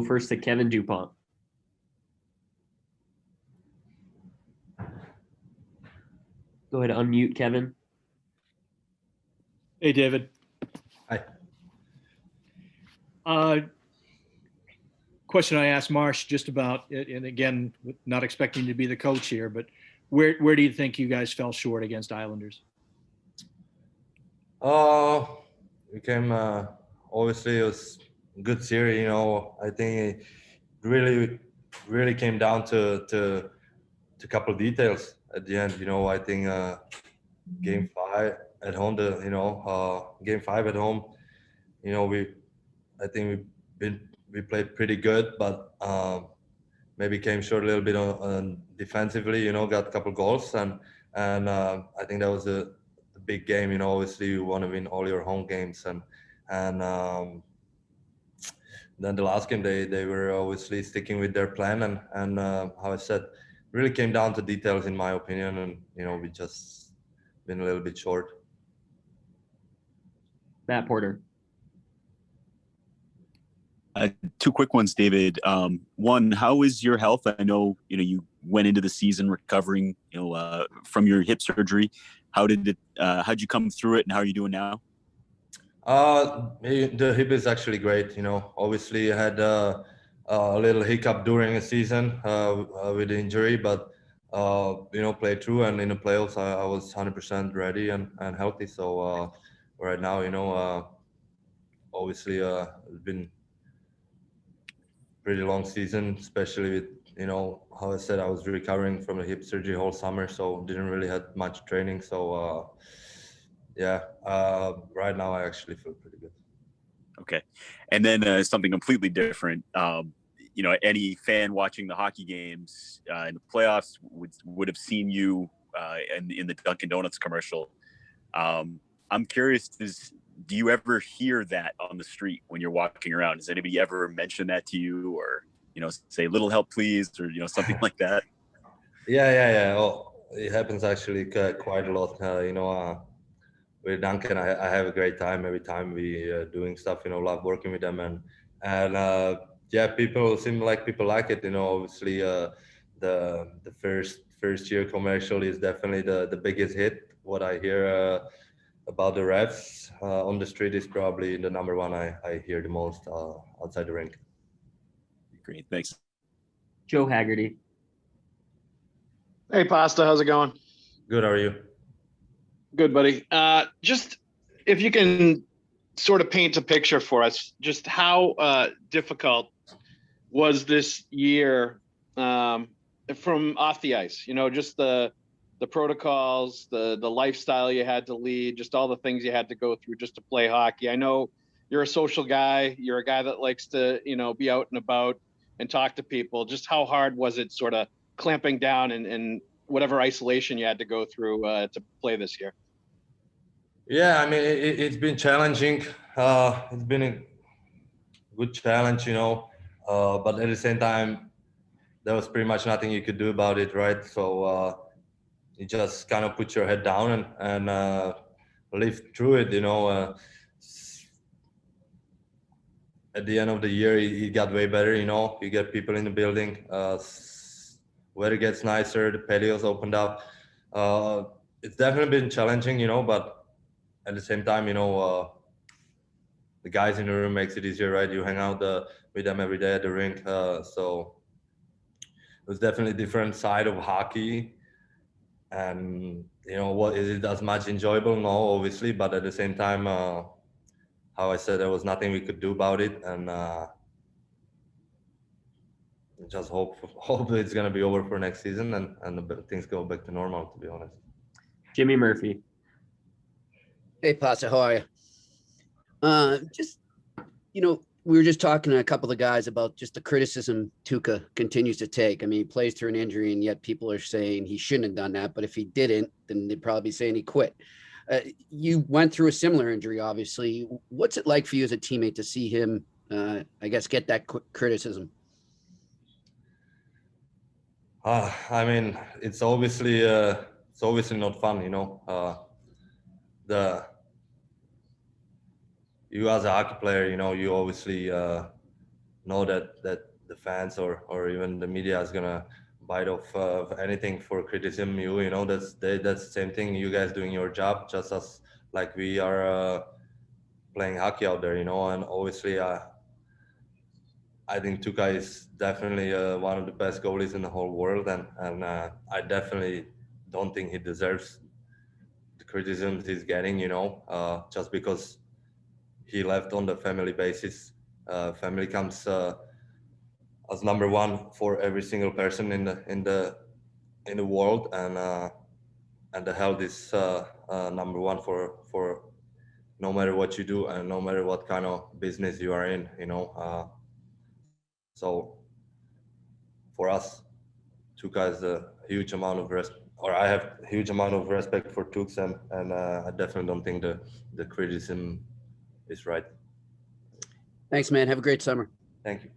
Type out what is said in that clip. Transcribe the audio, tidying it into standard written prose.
go first to Kevin Dupont. Go ahead, unmute Kevin. Hey, David. Hi. Question I asked Marsh just about, and again, not expecting to be the coach here, but where do you think you guys fell short against Islanders? We came, obviously it was a good series, you know. I think it really came down to a couple of details at the end, you know. I think game 5 at home, game 5 at home, you know, I think we played pretty good, but maybe came short a little bit on defensively, you know, got a couple goals, and I think that was the big game, you know. Obviously you want to win all your home games, and then the last game they were obviously sticking with their plan, and how I said, really came down to details in my opinion, and you know, we just been a little bit short. Matt Porter. 2 quick ones, David. One, how is your health? I know, you know, you went into the season recovering, you know, from your hip surgery. How'd you come through it, and how are you doing now? The hip is actually great. You know, obviously I had a little hiccup during the season with the injury, but you know, played through, and in the playoffs I was 100% ready and healthy. So right now, you know, obviously it's been pretty long season, especially with, you know, how I said, I was recovering from the hip surgery whole summer, so didn't really have much training. So right now I actually feel pretty good. Okay. And then something completely different. You know, any fan watching the hockey games in the playoffs would have seen you in the Dunkin' Donuts commercial. I'm curious, do you ever hear that on the street when you're walking around? Does anybody ever mention that to you, or, you know, say "little help please," or, you know, something like that? Yeah. Oh, it happens actually quite a lot. You know, with Duncan, I have a great time every time we doing stuff. You know, love working with them, and yeah, people seem like people like it. You know, obviously the first year commercial is definitely the biggest hit. What I hear about the refs on the street is probably the number one I hear the most outside the rink. Great, thanks. Joe Haggerty. Hey, Pasta, how's it going? Good, how are you? Good, buddy. Just if you can sort of paint a picture for us, just how difficult was this year from off the ice? You know, just the protocols, the lifestyle you had to lead, just all the things you had to go through just to play hockey. I know you're a social guy. You're a guy that likes to, you know, be out and about and talk to people. Just how hard was it sort of clamping down and whatever isolation you had to go through to play this year? Yeah, I mean, it's been challenging. It's been a good challenge, you know, but at the same time, there was pretty much nothing you could do about it, right? So you just kind of put your head down and live through it, you know. At the end of the year, it got way better, you know. You get people in the building, weather gets nicer, the patios opened up. It's definitely been challenging, you know, but at the same time, you know, the guys in the room makes it easier, right? You hang out with them every day at the rink. So it was definitely a different side of hockey. And, you know, what is it as much enjoyable? No, obviously, but at the same time, how I said, there was nothing we could do about it. And just hope it's going to be over for next season and things go back to normal, to be honest. Jimmy Murphy. Hey, Pasta, how are you? Just, you know, we were just talking to a couple of guys about just the criticism Tuukka continues to take. I mean, he plays through an injury, and yet people are saying he shouldn't have done that. But if he didn't, then they'd probably be saying he quit. You went through a similar injury, obviously. What's it like for you as a teammate to see him, I guess, get that criticism? I mean, it's obviously not fun, you know. You as a hockey player, you know, you obviously know that the fans or even the media is gonna bite off anything for criticism. You know that's the same thing. You guys doing your job just as like we are playing hockey out there. You know, and obviously I think Tuukka is definitely one of the best goalies in the whole world, and I definitely don't think he deserves the criticisms he's getting. You know, just because he left on the family basis. Family comes as number one for every single person in the world, and the health is number one for no matter what you do and no matter what kind of business you are in. You know, so for us, Tuukka has a huge amount of or I have a huge amount of respect for Tuukka, and I definitely don't think the criticism is right. Thanks, man. Have a great summer. Thank you.